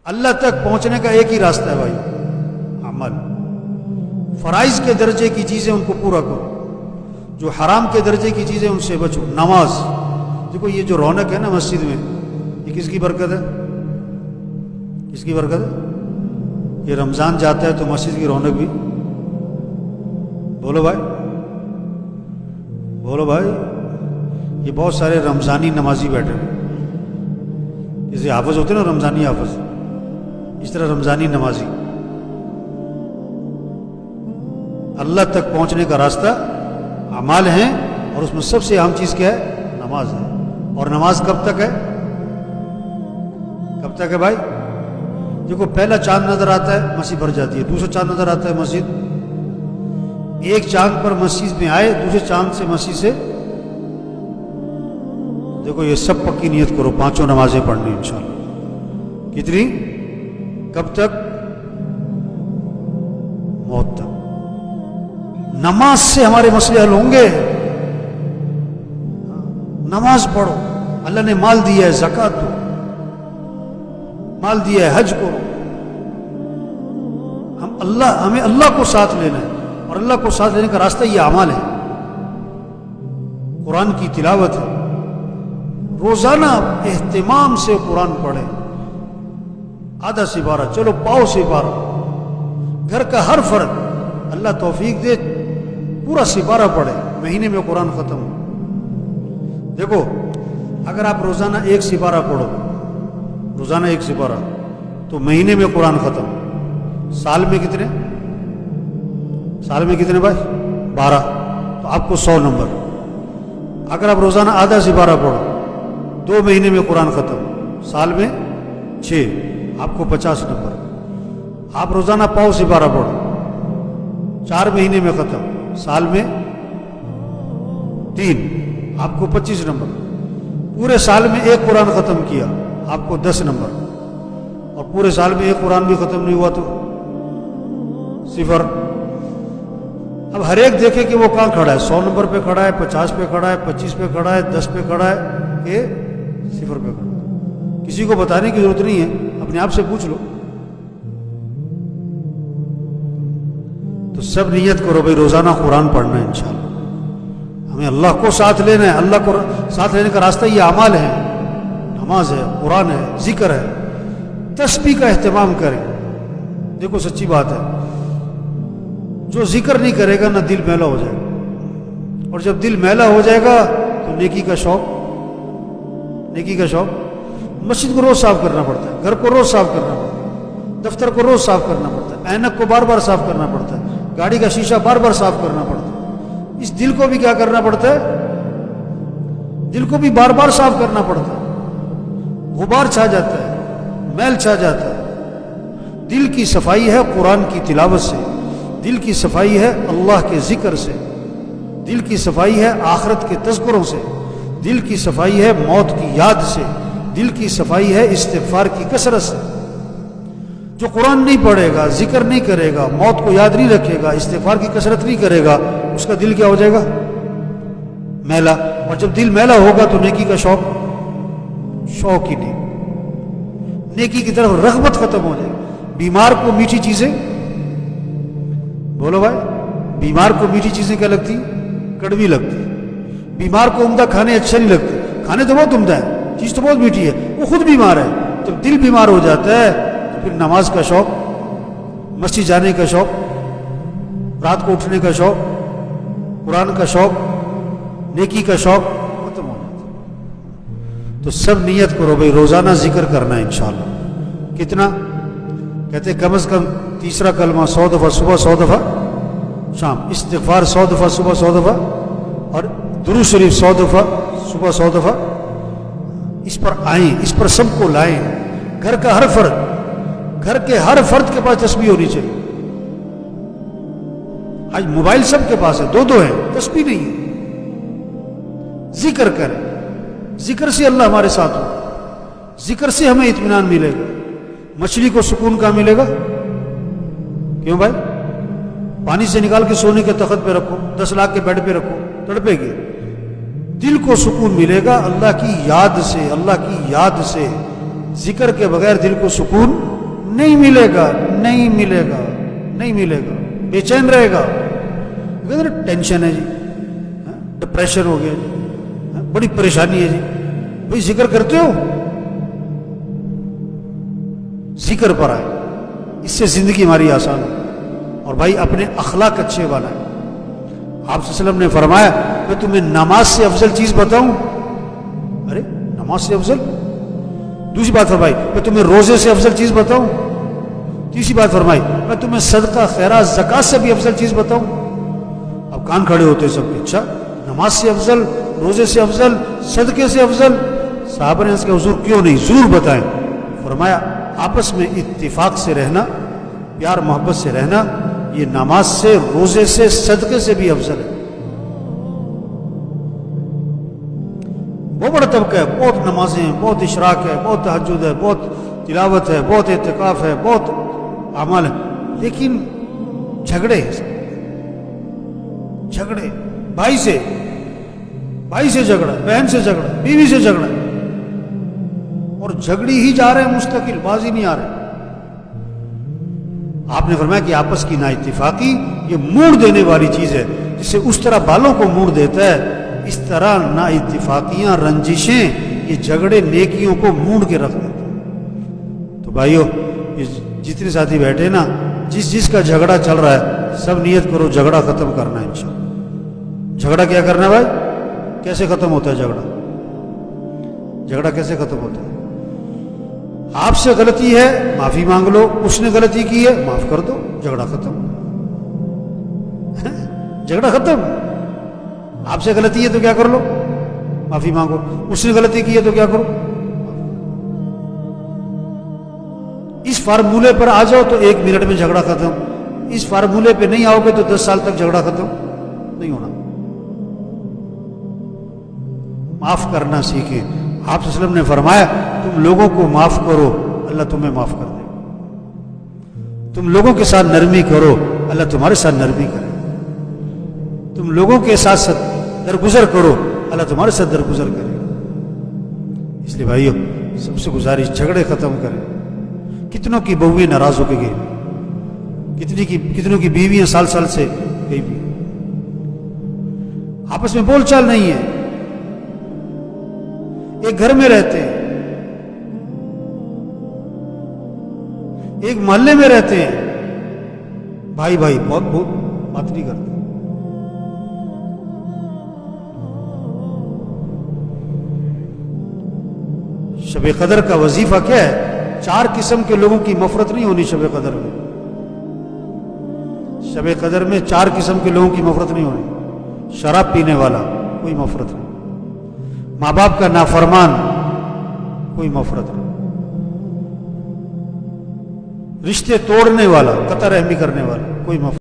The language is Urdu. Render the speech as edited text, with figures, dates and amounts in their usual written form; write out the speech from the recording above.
اللہ تک پہنچنے کا ایک ہی راستہ ہے بھائی، عمل۔ فرائض کے درجے کی چیزیں ان کو پورا کرو، جو حرام کے درجے کی چیزیں ان سے بچو۔ نماز دیکھو، یہ جو رونق ہے نا مسجد میں، یہ کس کی برکت ہے؟ کس کی برکت ہے؟ یہ رمضان جاتا ہے تو مسجد کی رونق بھی، بولو بھائی، بولو بھائی، یہ بہت سارے رمضانی نمازی بیٹھے ہیں، جیسے حافظ ہوتے ہیں نا، رمضانی حافظ، اس طرح رمضانی نمازی۔ اللہ تک پہنچنے کا راستہ اعمال ہیں، اور اس میں سب سے اہم چیز کیا ہے؟ نماز ہے۔ اور نماز کب تک ہے؟ کب تک ہے بھائی؟ دیکھو، پہلا چاند نظر آتا ہے مسجد بھر جاتی ہے، دوسرا چاند نظر آتا ہے مسجد، ایک چاند پر مسجد میں آئے، دوسرے چاند سے مسجد سے، دیکھو یہ سب پکی نیت کرو، 5 نمازیں پڑھنی انشاءاللہ۔ کتنی؟ کب تک؟ موت تک۔ نماز سے ہمارے مسئلے حل ہوں گے۔ نماز پڑھو، اللہ نے مال دیا ہے، زکوٰۃ دو، مال دیا ہے، حج کرو۔ ہمیں اللہ کو ساتھ لینا ہے، اور اللہ کو ساتھ لینے کا راستہ یہ اعمال ہے، قرآن کی تلاوت ہے۔ روزانہ اہتمام سے قرآن پڑھیں، آدھا سپارہ، چلو پاؤ سپارہ، گھر کا ہر فرد اللہ توفیق دے پورا سپارہ پڑھے، مہینے میں قرآن ختم ہو۔ دیکھو، اگر آپ روزانہ 1 سپارہ پڑھو، روزانہ 1 سپارہ، تو مہینے میں قرآن ختم۔ سال میں کتنے؟ سال میں کتنے بھائی؟ 12، تو آپ کو 100 نمبر۔ اگر آپ روزانہ آدھا سپارہ پڑھو، 2 مہینے میں قرآن ختم، سال میں 6، آپ کو 50 نمبر۔ آپ روزانہ پاؤ سپارہ پڑھو، 4 مہینے میں ختم، سال میں 3، آپ کو 25 نمبر۔ پورے سال میں 1 قرآن ختم کیا، آپ کو 10 نمبر، اور پورے سال میں 1 قرآن بھی ختم نہیں ہوا تو 0۔ اب ہر ایک دیکھے کہ وہ کہاں کھڑا ہے، 100 نمبر پہ کھڑا ہے، 50 پہ کھڑا ہے، 25 پہ کھڑا ہے، 10 پہ کھڑا ہے کہ 0 پہ کھڑا ہے۔ کسی کو بتانے کی ضرورت نہیں ہے، اپنے آپ سے پوچھ لو۔ تو سب نیت کرو بھائی، روزانہ قرآن پڑھنا ہے انشاءاللہ۔ ہمیں اللہ کو ساتھ لینا ہے، اللہ کو ساتھ لینے کا راستہ یہ اعمال ہے، نماز ہے، قرآن ہے، ذکر ہے، تسبیح کا اہتمام کریں۔ دیکھو سچی بات ہے، جو ذکر نہیں کرے گا نہ دل میلا ہو جائے گا، اور جب دل میلا ہو جائے گا تو نیکی کا شوق، نیکی کا شوق۔ مسجد کو روز صاف کرنا پڑتا ہے، گھر کو روز صاف کرنا پڑتا ہے، دفتر کو روز صاف کرنا پڑتا ہے، اینک کو بار بار صاف کرنا پڑتا ہے، گاڑی کا شیشہ بار بار صاف کرنا پڑتا ہے۔ اس دل کو بھی کیا کرنا پڑتا ہے؟ دل کو بھی بار بار صاف کرنا پڑتا ہے۔ غبار چھا جاتا ہے، میل چھا جاتا ہے۔ دل کی صفائی ہے قرآن کی تلاوت سے، دل کی صفائی ہے اللہ کے ذکر سے، دل کی صفائی ہے آخرت کے تذکروں سے، دل کی صفائی ہے موت کی یاد سے، دل کی صفائی ہے استغفار کی کثرت سے۔ جو قرآن نہیں پڑھے گا، ذکر نہیں کرے گا، موت کو یاد نہیں رکھے گا، استغفار کی کثرت نہیں کرے گا، اس کا دل کیا ہو جائے گا؟ میلا۔ اور جب دل میلا ہوگا تو نیکی کا شوق ہی نہیں، نیکی کی طرف رغبت ختم ہو جائے گی۔ بیمار کو میٹھی چیزیں، بولو بھائی، بیمار کو میٹھی چیزیں کیا لگتی؟ کڑوی لگتی۔ بیمار کو عمدہ کھانے اچھے نہیں لگتے، کھانے تو بہت عمدہ ہے، چیز تو بہت میٹھی ہے، وہ خود بیمار ہے۔ جب دل بیمار ہو جاتا ہے تو پھر نماز کا شوق، مسجد جانے کا شوق، رات کو اٹھنے کا شوق، قرآن کا شوق، نیکی کا شوق ختم ہو جاتا ہے۔ تو سب نیت کرو بھائی، روزانہ ذکر کرنا ہے انشاءاللہ۔ کتنا؟ کہتے کم از کم تیسرا کلمہ 100 دفعہ صبح، 100 دفعہ شام، استغفار 100 دفعہ صبح، 100 دفعہ، اور درود شریف 100 دفعہ صبح، 100 دفعہ۔ اس پر آئیں، اس پر سب کو لائیں۔ گھر کا ہر فرد، گھر کے ہر فرد کے پاس تسبیح ہونی چاہیے۔ آج موبائل سب کے پاس ہے، 2 ہیں، تسبیح نہیں ہے۔ ذکر کریں، ذکر سے اللہ ہمارے ساتھ ہو، ذکر سے ہمیں اطمینان ملے گا۔ مچھلی کو سکون کہاں ملے گا؟ کیوں بھائی؟ پانی سے نکال کے سونے کے تخت پہ رکھو، 10 لاکھ کے بیڈ پہ رکھو، تڑپے گی۔ دل کو سکون ملے گا اللہ کی یاد سے، اللہ کی یاد سے، ذکر کے بغیر دل کو سکون نہیں ملے گا، نہیں ملے گا، نہیں ملے گا، بے چین رہے گا. ٹینشن ہے جی، ڈپریشن ہو گیا جی، بڑی پریشانی ہے جی. بھائی ذکر کرتے ہو؟ ذکر پر آئے، اس سے زندگی ہماری آسان ہے. اور بھائی اپنے اخلاق اچھے بنائیں. آپ صلی اللہ علیہ وسلم نے فرمایا میں تمہیں نماز سے افضل چیز بتاؤں. ارے نماز سے افضل؟ دوسری بات فرمائی میں تمہیں روزے سے افضل چیز بتاؤں. تیسری بات فرمائی میں تمہیں صدقہ خیرات زکات سے بھی افضل چیز بتاؤں. اب کان کھڑے ہوتے سب کے. اچھا نماز سے افضل، روزے سے افضل، صدقے سے افضل؟ صحابہ نے اس کے حضور کیوں نہیں، ضرور بتائیں. فرمایا آپس میں اتفاق سے رہنا، پیار محبت سے رہنا، یہ نماز سے، روزے سے، صدقے سے بھی افضل ہے. بہت بڑا طبقہ ہے، بہت نمازیں ہیں، بہت اشراق ہے، بہت تہجد ہے، بہت تلاوت ہے، بہت اعتکاف ہے، بہت اعمال ہے، لیکن جھگڑے جھگڑے، بھائی سے جھگڑا، بہن سے جھگڑا، بیوی سے جھگڑا، اور جھگڑی ہی جا رہے ہیں مستقل، بازی نہیں آ رہے. آپ نے فرمایا کہ آپس کی نا اتفاقی یہ موڑ دینے والی چیز ہے. جسے اس طرح بالوں کو موڑ دیتا ہے، اس طرح نا اتفاقیاں، رنجشیں، یہ جھگڑے نیکیوں کو موڑ کے رکھ دیتے ہیں. تو بھائیو یہ جتنے ساتھی بیٹھے نا، جس کا جھگڑا چل رہا ہے سب نیت کرو جھگڑا ختم کرنا ہے انشاءاللہ. جھگڑا کیا کرنا ہے بھائی؟ کیسے ختم ہوتا ہے جھگڑا؟ جھگڑا کیسے ختم ہوتا ہے؟ آپ سے غلطی ہے معافی مانگ لو، اس نے غلطی کی ہے معاف کر دو، جھگڑا ختم. جھگڑا ختم. آپ سے غلطی ہے تو کیا کر لو؟ معافی مانگو. اس نے غلطی کی ہے تو کیا کرو؟ اس فارمولے پر آ جاؤ تو 1 منٹ میں جھگڑا ختم. اس فارمولے پہ نہیں آؤ گے تو 10 سال تک جھگڑا ختم نہیں ہونا. معاف کرنا سیکھیں. آپ صلی اللہ علیہ وسلم نے فرمایا تم لوگوں کو معاف کرو اللہ تمہیں معاف کر دے. تم لوگوں کے ساتھ نرمی کرو اللہ تمہارے ساتھ نرمی کرے. تم لوگوں کے ساتھ درگزر کرو اللہ تمہارے ساتھ درگزر کرے. اس لیے بھائیو سب سے گزارش جھگڑے ختم کریں. کتنوں کی بہویں ناراض ہو کے گئی، کتنوں کی بیویاں سال سے گئی بھی، آپس میں بول چال نہیں ہے، ایک گھر میں رہتے ہیں، ایک محلے میں رہتے ہیں، بھائی بہت بات نہیں کرتے. شب قدر کا وظیفہ کیا ہے؟ 4 قسم کے لوگوں کی مغفرت نہیں ہونی شب قدر میں. شب قدر میں 4 قسم کے لوگوں کی مغفرت نہیں ہونی. شراب پینے والا کوئی مغفرت نہیں، ماں باپ کا نافرمان کوئی مغفرت نہیں، رشتے توڑنے والا، قطع رحمی کرنے والا کوئی مغفرت